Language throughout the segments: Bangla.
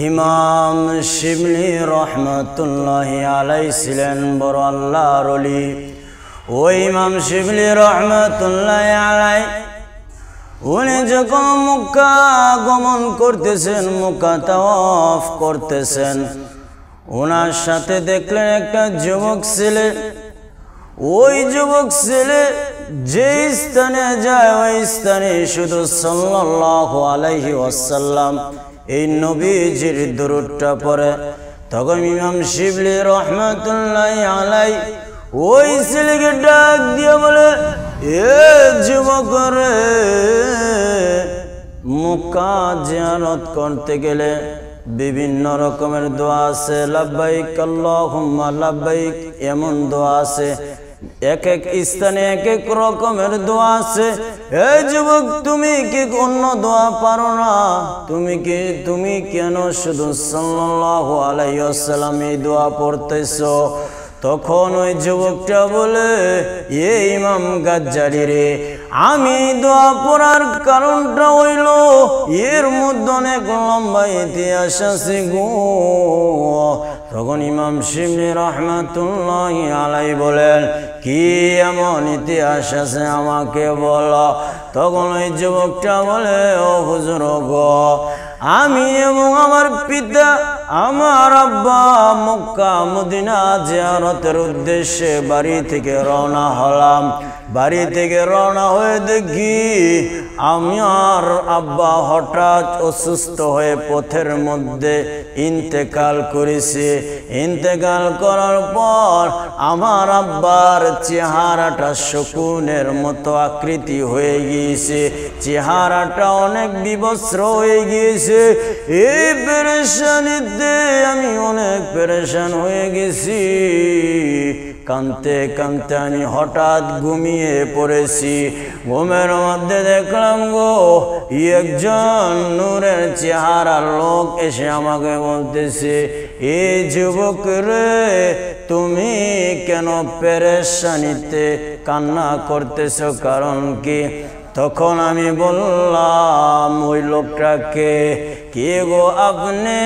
ইমাম শিবলি রহমতুল্লাহি আলাইহি ছিলেন বড় আল্লাহর ওলি। ওই ইমাম শিবলি রহমতুল্লাহি আলাইহি উনি যখন মক্কা গমন করতেছেন, মক্কা তাওয়াফ করতেছেন, ওনার সাথে দেখলেন একটা যুবক ছেলে। ওই যুবক ছেলে যে স্থানে যায় ওই স্থানে শুধু সাল্লাল্লাহু আলাইহি ওয়াসাল্লাম এই নবীজির দুরূদটা পড়ে। তখন ইমাম শিবলি রহমতুল্লাহি আলাইহি ওই ছেলেকে ডাক দিয়ে বলে, এ যুবক রে, মক্কা জিয়ারত করতে গেলে বিভিন্ন রকমের দোয়া আছে, লাব্বাইক আল্লাহুম্মা লাব্বাইক, এমন দোয়া আছে, এক এক স্থানে এক এক রকমের দোয়া আছে। এই যুবক, তুমি কি অন্য দোয়া পারো না? তুমি কেন শুধু সাল্লাল্লাহু আলাইহি ওয়াসাল্লাম এই দোয়া পড়তেছো? তখন ওই যুবকটা বলে, এ ইমাম গাজ্জালি রে, আমি দোয়া পড়ার কারণটা হইল এর মধ্যে অনেক লম্বা ইতিহাস আছে গো। তখন ইমাম শিবলি রহমতুল্লাহি আলাইহি বলেন, কি এমন ইতিহাস আছে আমাকে বলো। তখন ওই যুবকটা বলে, ও হুজুর গো, আমি এবং আমার পিতা, আমার আব্বা মক্কা মদিনা জিয়ারতের উদ্দেশ্যে বাড়ি থেকে রওনা হলাম। বাড়ি থেকে রওনা হয়ে দেখি আমার আব্বা হঠাৎ অসুস্থ হয়ে পথের মধ্যে ইন্তেকাল করেছে। ইন্তেকাল করার পর আমার আব্বার চেহারাটা শকুনের মতো আকৃতি হয়ে গিয়েছে, চেহারাটা অনেক বিবস্ত্র হয়ে গিয়েছে। এই পেরেশানিতে আমি অনেক পেরেশান হয়ে গেছি। কাঁদতে কাঁদতে আমি হঠাৎ ঘুমিয়ে পড়েছি। ঘুমের মধ্যে দেখলাম গো, একজন নূরের চেহারার লোক এসে আমাকে বলতেছে, এ যুবক রে, তুমি কেন পেরেশানিতে কান্না করতেছো, কারণ কি? তখন আমি বললাম ওই লোকটাকে, কে গো আপনি?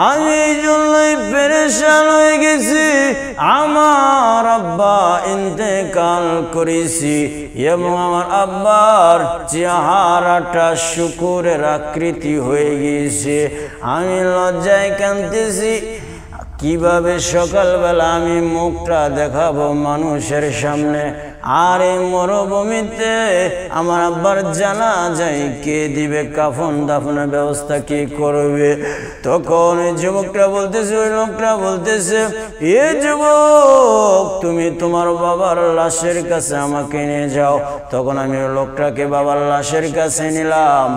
আমি এই জন্যই পেরেশান হয়ে গেছি, আমার আব্বা ইন্তেকাল করেছি এবং আমার আব্বার চেহারাটা শুকুরের আকৃতি হয়ে গিয়েছে। আমি লজ্জায় কাঁদতেছি। কিভাবে সকালবেলা আমি মুখটা দেখাবো মানুষের সামনে? আর এই মরুভূমিতে আমার আব্বার জানাজায় কে দিবে? কাফন দাফনের ব্যবস্থা কে করবে? তখন ওই যুবকটা বলতেছে, ওই লোকটা বলতেছে, এ যুবক, তুমি তোমার বাবার লাশের কাছে আমাকে নিয়ে যাও। তখন আমি ওই লোকটাকে বাবার লাশের কাছে নিলাম।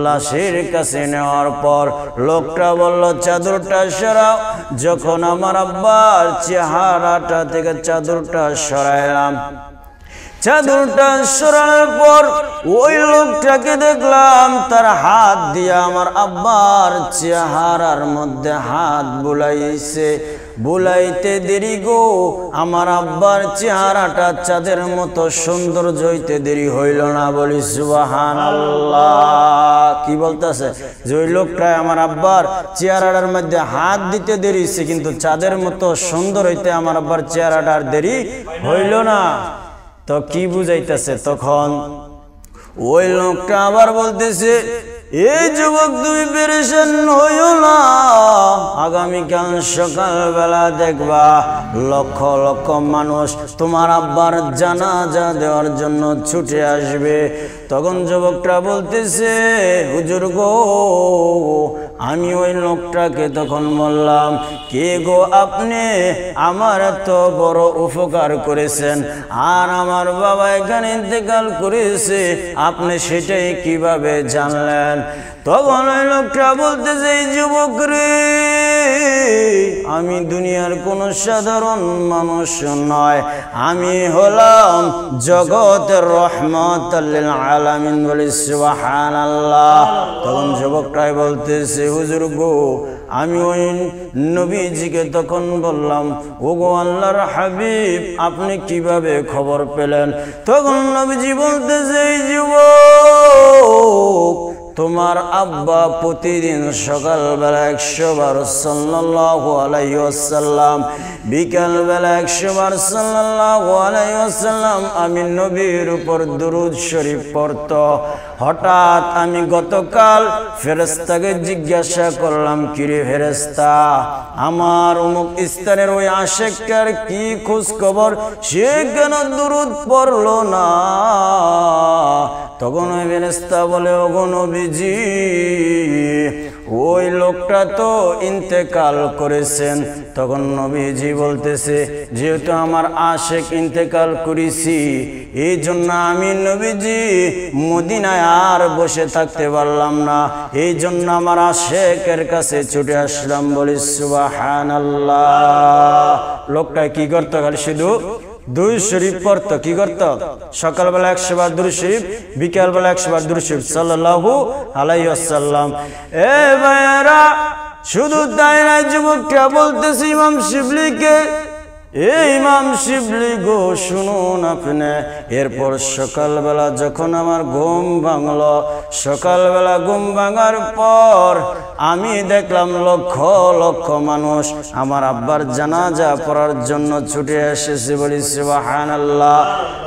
লাশের কাছে নেওয়ার পর লোকটা বলল, চাদরটা সরাও। যখন আমার আব্বার চেহারাটা থেকে চাদরটা সরাইলাম, চাদরটা সরানোর পর ওই লোকটাকে দেখলাম তার হাত দিয়ে আমার আব্বার চেহারার মধ্যে হাত বুলাইছে। বুলাইতে দেরি গো, আমার আব্বার চেহারাটা চাঁদের মতো সৌন্দর্য হইতে দেরি হইল না। বলি সুবহানাল্লাহ। কি বলতেছে যে ওই লোকটাই আমার আব্বার চেহারাটার মধ্যে হাত দিতে দেরি হইছে, কিন্তু চাঁদের মতো সুন্দর হইতে আমার আব্বার চেহারাটার দেরি হইল না। তো কি বুঝাইতেছে? তখন ওই লোকটা আবার বলতেছে, এই যুবক, তুমি পেরেশান হইও না, আগামীকাল সকালবেলা দেখবা লক্ষ লক্ষ মানুষ তোমার আব্বার জানাজা দেওয়ার জন্য ছুটে আসবে। তখন যুবকটা বলতেছে, হুজুর গো, আমি ওই লোকটাকে তখন বললাম, কে গো আপনি? আমার এত বড় উপকার করেছেন, আর আমার বাবা এখানে ইন্তেকাল করেছে, আপনি সেটাই কিভাবে জানলেন? তখন ওই লোকটা বলতেছে, এই যুবক রে, আমি দুনিয়ার কোন সাধারণ মানুষ নয়, আমি হলাম জগতের রহমাতুল লিল আলামিন। বলি সুবহানাল্লাহ। তখন যুবকটাই বলতেছে, হুজুর গো, আমি ওই নবীজিকে তখন বললাম, ও গো আল্লাহর হাবিব, আপনি কিভাবে খবর পেলেন? তখন নবীজি বলতেছে, এই যুবক, তোমার আব্বা প্রতিদিন সকালবেলা 100 বার সাল্লাল্লাহু আলাইহি ওয়াসাল্লাম, বিকালবেলা 100 বার সাল্লাল্লাহু আলাইহি ওয়াসাল্লাম আমি নবীর উপর দুরূদ শরীফ পড়ত। হঠাৎ আমি গতকাল ফেরেশতাকে জিজ্ঞাসা করলাম, কিরে ফেরেশতা, আমার অমুক স্থানের ওই আশিকটার কি খোঁজ খবর, সে কেন দুরূদ পড়লো না? তখন ওই ফেরেশতা বলে, ওগো নবীজি, ওই লোকটা তো ইন্তেকাল করেছেন। তখন নবীজি বলতেছে, যেহেতু আমার আশিক ইন্তেকাল করেছি, এই জন্য আমি নবীজি মদিনায় আর বসে থাকতে পারলাম না, এই জন্য আমার আশিকের কাছে ছুটে আসলাম। বলি সুবহানাল্লাহ। লোকটা কি করতো? খালি শুধু দুরূদ শরীফ পড়তো। কি করত? সকালবেলা 100 বার দুরূদ শরীফ, বিকালবেলা 100 বার দুরূদ শরীফ সাল্লাল্লাহু আলাইহি ওয়াসাল্লাম। এ ভাইরা, শুধু তাই না, যুবকটা বলতেছে ইমাম শিবলিকে, ইমাম শিবলি গো, শুনুন আপনি। এরপর সকালবেলা যখন আমার ঘুম ভাঙলো, সকালবেলা ঘুম ভাঙার পর আমি দেখলাম লক্ষ লক্ষ মানুষ আমার আব্বার জানাজা পড়ার জন্য ছুটে এসেছে। বলি সুবহানাল্লাহ।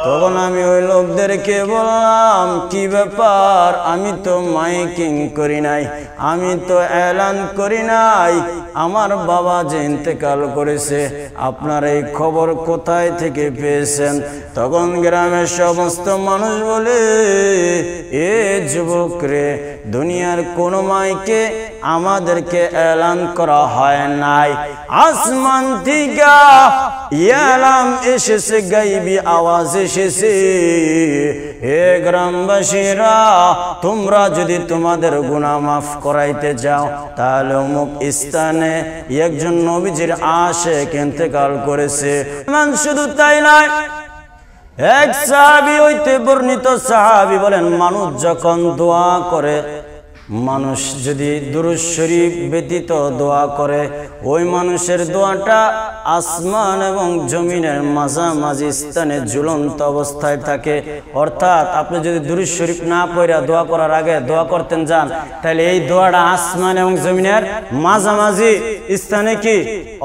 তখন আমি ওই লোকদেরকে বললাম, কি ব্যাপার, আমি তো মাইকিং করি নাই, আমি তো এলান করি নাই আমার বাবা যে ইন্তেকাল করেছে, আপনার এই খবর কোথায় থেকে পেয়েছেন? তখন গ্রামের সমস্ত মানুষ বলে, এ যুবক রে, দুনিয়ার কোন মাইকে আমাদেরকে এলান করা হয় নাই, আসমান থেকে এলাম এসেছে, গাইবি আওয়াজ এসেছে। হে গ্রামবাসীরা, তোমরা যদি তোমাদের গুনাহ মাফ করাইতে চাও, তাহলে অমুক স্থানে একজন নবীজির আশিক ইন্তেকাল করেছে। শুধু তাই নয়, এক সাহাবী হইতে বর্ণিত, সাহাবী বলেন, মানুষ যখন দোয়া করে, মানুষ যদি দুরূদ শরীফ ব্যতীত দোয়া করে, ওই মানুষের দোয়াটা আসমান এবং জমিনের মাঝামাঝি স্থানে ঝুলন্ত অবস্থায় থাকে। অর্থাৎ আপনি যদি দুরূদ শরীফ না পড়ে দোয়া করার আগে দোয়া করতেন যান, তাহলে এই দোয়াটা আসমান এবং জমিনের মাঝামাঝি স্থানে কি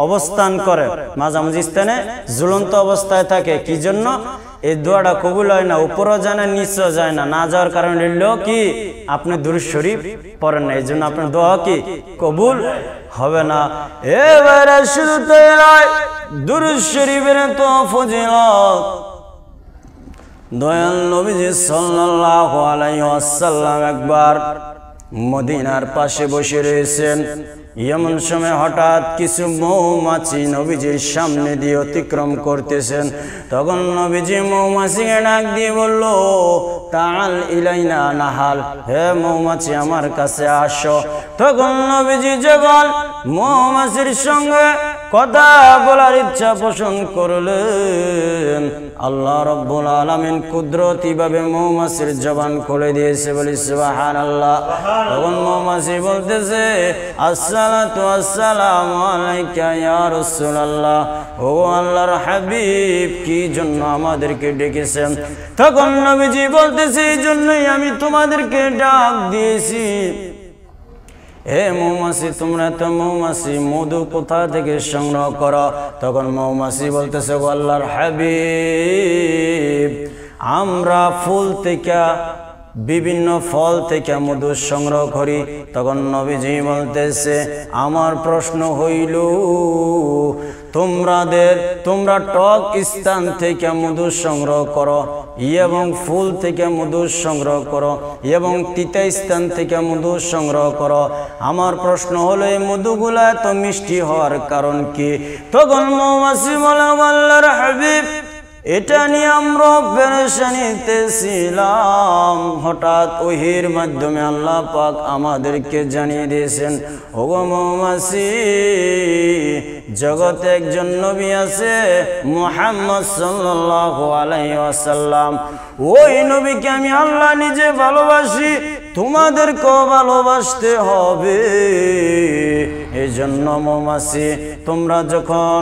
অবস্থান করে, মাঝামাঝি স্থানে ঝুলন্ত অবস্থায় থাকে। কি জন্য? এই দোয়াটা কবুল হয় না, উপরও যায় না, নিচেও যায় না। না যাওয়ার কারণে হলো কি, আপনি দুরূদ শরীফ পড়েন না, এই জন্য আপনার দোয়া কি কবুল হবে না। এবারে শুধু তাই নয়, দুরূদ শরীফের তো ফজিলত দয়াল নবীজি সাল্লাল্লাহু আলাইহি ওয়াসাল্লাম একবার মদিনার পাশে বসে রয়েছেন। এমন সময় হঠাৎ কিছু মৌমাছি নবীজির সামনে দিয়ে অতিক্রম করতেছেন। তখন নবীজি মৌমাছিকে ডাক দিয়ে বলল, তাআল ইলাইনা নাহাল, হে মৌমাছি আমার কাছে আসো। তখন নবীজি যখন মৌমাছির সঙ্গে কথা বলার ইচ্ছা পোষণ করলেন, আল্লাহ রাব্বুল আলামিন কুদরতি ভাবে মৌমাছির জবান খুলে দিয়েছে। বলি সুবহানাল্লাহ। তখন মৌমাছি বলতেছে, আসসালাতু আসসালামু আলাইকা ইয়া রাসূলুল্লাহ, ও আল্লাহর হাবিব, কি জন্য আমাদেরকে ডেকেছেন? তখন নবীজি বলতেছে, এই জন্যই আমি তোমাদেরকে ডাক দিয়েছি। হে মৌমাছি, তোমরা তো মৌমাছি, মধু কোথা থেকে সংগ্রহ করো? তখন মৌমাছি বলতেছে, ও আল্লাহর হাবিব, আমরা ফুল থেকে, বিভিন্ন ফল থেকে মধু সংগ্রহ করি। তখন নবীজি বলতেছে, আমার প্রশ্ন হইল, তোমরা টক স্থান থেকে মধু সংগ্রহ করো এবং ফুল থেকে মধু সংগ্রহ করো এবং তিতা স্থান থেকে মধু সংগ্রহ করো, আমার প্রশ্ন হলো এই মধুগুলা এত মিষ্টি হওয়ার কারণ কি? তখন মৌমাছি বলে, আল্লাহর হাবিব, এটা নিয়ে আমরা পেরেশানিতে ছিলাম। হঠাৎ ওহির মাধ্যমে আল্লাহ পাক আমাদেরকে জানিয়ে দিয়েছেন, ওগো মৌমাছি, জগতে একজন নবী আছে, মুহাম্মদ সাল্লাল্লাহু আলাইহি ওয়াসাল্লাম। ওই নবীকে আমি আল্লাহ নিজে ভালোবাসি, তোমাদেরকেও ভালোবাসতে হবে। এই জন্য মৌমাছি তোমরা যখন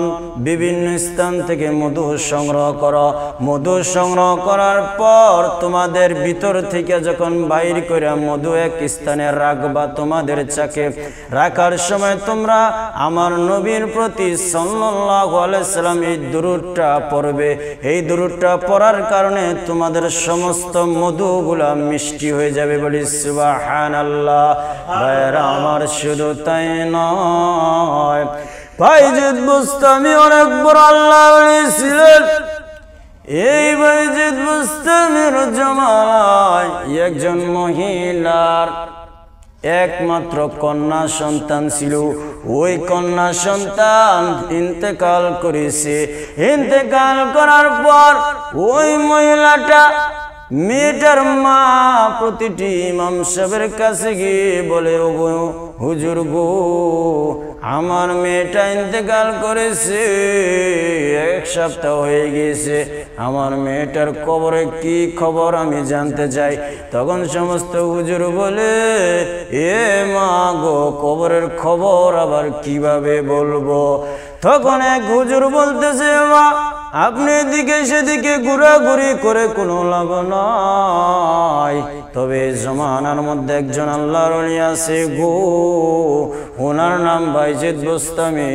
বিভিন্ন স্থান থেকে মধু সংগ্রহ করো, মধু সংগ্রহ করার পর তোমাদের ভিতর থেকে যখন বাইর করে মধু এক স্থানে রাখবা, তোমাদের চাকে রাখার সময় তোমরা আমার নবীর প্রতি সাল্লাল্লাহু আলাইহি সাল্লাম এই দুরূদটা পড়বে। এই দুরূদটা পড়ার কারণে তোমাদের সমস্ত মধুগুলা মিষ্টি হয়ে যাবে। বলি সুবহানাল্লাহ। ভাইরা আমার, শুধু তাই নয়, বাইজিদ বুস্তামি অনেক বড় আল্লাহ ছিলেন। এই বাইজিদ বুস্তামির জামানায় একজন মহিলার একমাত্র কন্যা সন্তান ছিল। ওই কন্যা সন্তান ইন্তেকাল করেছে। ইন্তেকাল করার পর ওই মহিলাটা, মেয়েটার মা প্রতিটি ইমাম সাহেবের কাছে গিয়ে বলে, ও গো হুজুর গো, আমার মেয়েটা ইন্তেকাল করেছে, 1 সপ্তাহ হয়ে গিয়েছে, আমার মেয়েটার কবরে কি খবর আমি জানতে চাই। তখন সমস্ত হুজুর বলে, এ মা গো, কবরের খবর আবার কিভাবে বলবো? তখন এক হুজুর বলতেছে, মা আপনি এদিকে সেদিকে ঘোরাঘুরি করে কোনো লাভ নাই, তবে জমানার মধ্যে একজন আল্লাহর ওলি আছে গো, ওনার নাম বাইজিদ বুস্তামি।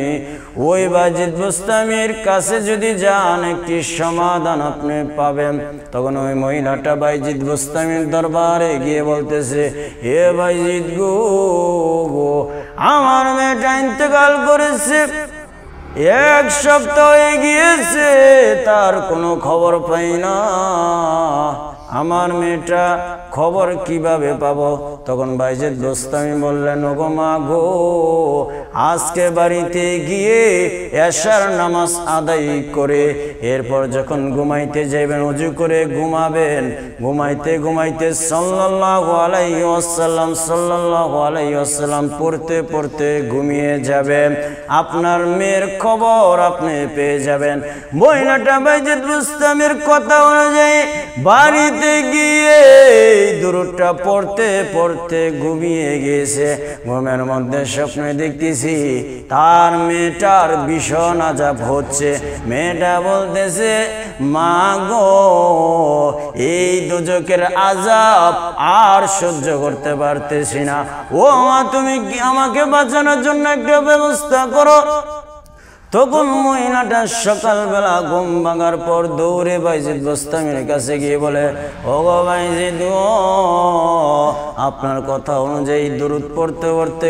ওই বাইজিদ বুস্তামির কাছে যদি যান একটি সমাধান আপনি পাবেন। তখন ওই মহিলাটা বাইজিদ বুস্তামির দরবারে গিয়ে বলতেছে, হে বাইজিদ গো, আমার মেয়েটা ইন্তেকাল করেছে, 1 সপ্তাহ হয়ে গিয়েছে, তার কোনো খবর পাই না, আমার মেয়েটা খবর কিভাবে পাবো? তখন বাইজিদ বুস্তামি বললেন, ওগো মা গো, আজকে বাড়িতে গিয়ে এশার নামাজ আদায় করে এরপর যখন ঘুমাইতে যাবেন, ওযু করে ঘুমাবেন। ঘুমাইতে ঘুমাইতে সাল্লাল্লাহু আলাইহি ওয়াসাল্লাম সাল্লাল্লাহু আলাইহি ওয়াসাল্লাম পড়তে পড়তে ঘুমিয়ে যাবেন। আপনার মেয়ের খবর আপনি পেয়ে যাবেন। মহিলাটা বাইজিদ বুস্তামির কথা অনুযায়ী বাড়িতে গিয়ে দুরূদটা পড়তে পড়তে ঘুমিয়ে গিয়েছে। ঘুমের মধ্যে স্বপ্নে দেখতেছি তার মেয়েটার ভীষণ আযাব হচ্ছে। মেয়েটা বলতেছে, মা গো, এই দোজখের আযাব আর সহ্য করতে পারতেছি না, ও মা তুমি কি আমাকে বাঁচানোর জন্য একটা ব্যবস্থা করো। তখন মহিলাটা সকালবেলা ঘুম ভাঙার পর দৌড়ে বাইজিদ বুস্তামির কাছে গিয়ে বলে, ও গো বাইজিদ গো, আপনার কথা অনুযায়ী দুরূদ পড়তে পড়তে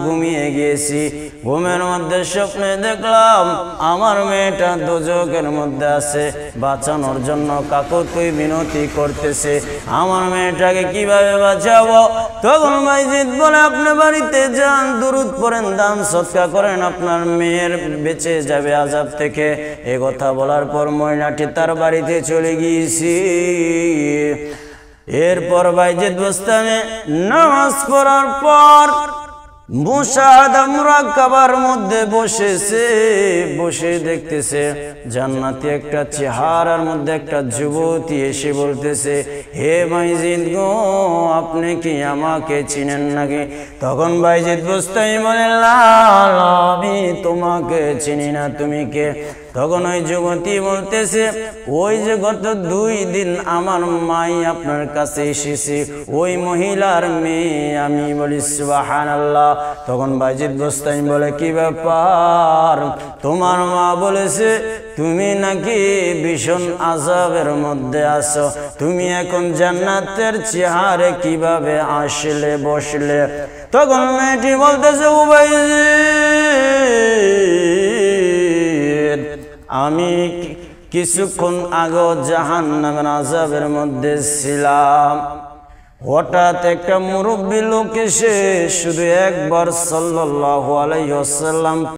ঘুমিয়ে গিয়েছি। ঘুমের মধ্যে স্বপ্নে দেখলাম আমার মেয়েটা দোজখের মধ্যে আছে, বাঁচানোর জন্য কাকুতি মিনতি করতেছে, আমার মেয়েটাকে কিভাবে বাঁচাবো? তখন বাইজিদ বলে, আপনি বাড়িতে যান, দুরূদ পড়েন, দান সদকা করেন, আপনার মেয়ের বেঁচে যাবে আযাব থেকে। এ কথা বলার পর মহিলাটি তার বাড়িতে চলে গিয়েছি। এরপর বাইজিদ বুস্তামি নামাজ পড়ার পর মুশাহাদা মুরাক্কাবার মধ্যে বসেছে। বসে দেখতেছে জান্নাতি একটা চেহারার মধ্যে একটা যুবতী এসে বলতেছে, হে বাইজিদ গো, আপনি কি আমাকে চিনেন নাকি? তখন বাইজিদ বুস্তামি বলে, না, আমি তোমাকে চিনি না, তুমি কে? তখন ওই যুবতী বলতেছে, ওই যে গত 2 দিন আমার মাই আপনার কাছে এসেছে, ওই মহিলার মেয়ে আমি। বলি সুবহানাল্লাহ। তখন বাইজিদ বুস্তামি বলে, কি ব্যাপার? তোমার মা বলেছে তুমি নাকি ভীষণ আযাবের মধ্যে আছো, তুমি এখন জান্নাতের চেহারে কিভাবে আসলে বসলে? তখন মেয়েটি বলতেছে, ও বাইজিদ, আমি কিছুক্ষণ আগে জাহান্নামের আযাবের মধ্যে ছিলাম, হঠাৎ একটা মুরব্বী লোক এসে শুধু একবার সাল্লাল্লাহু আলাইহি ওয়াসাল্লাম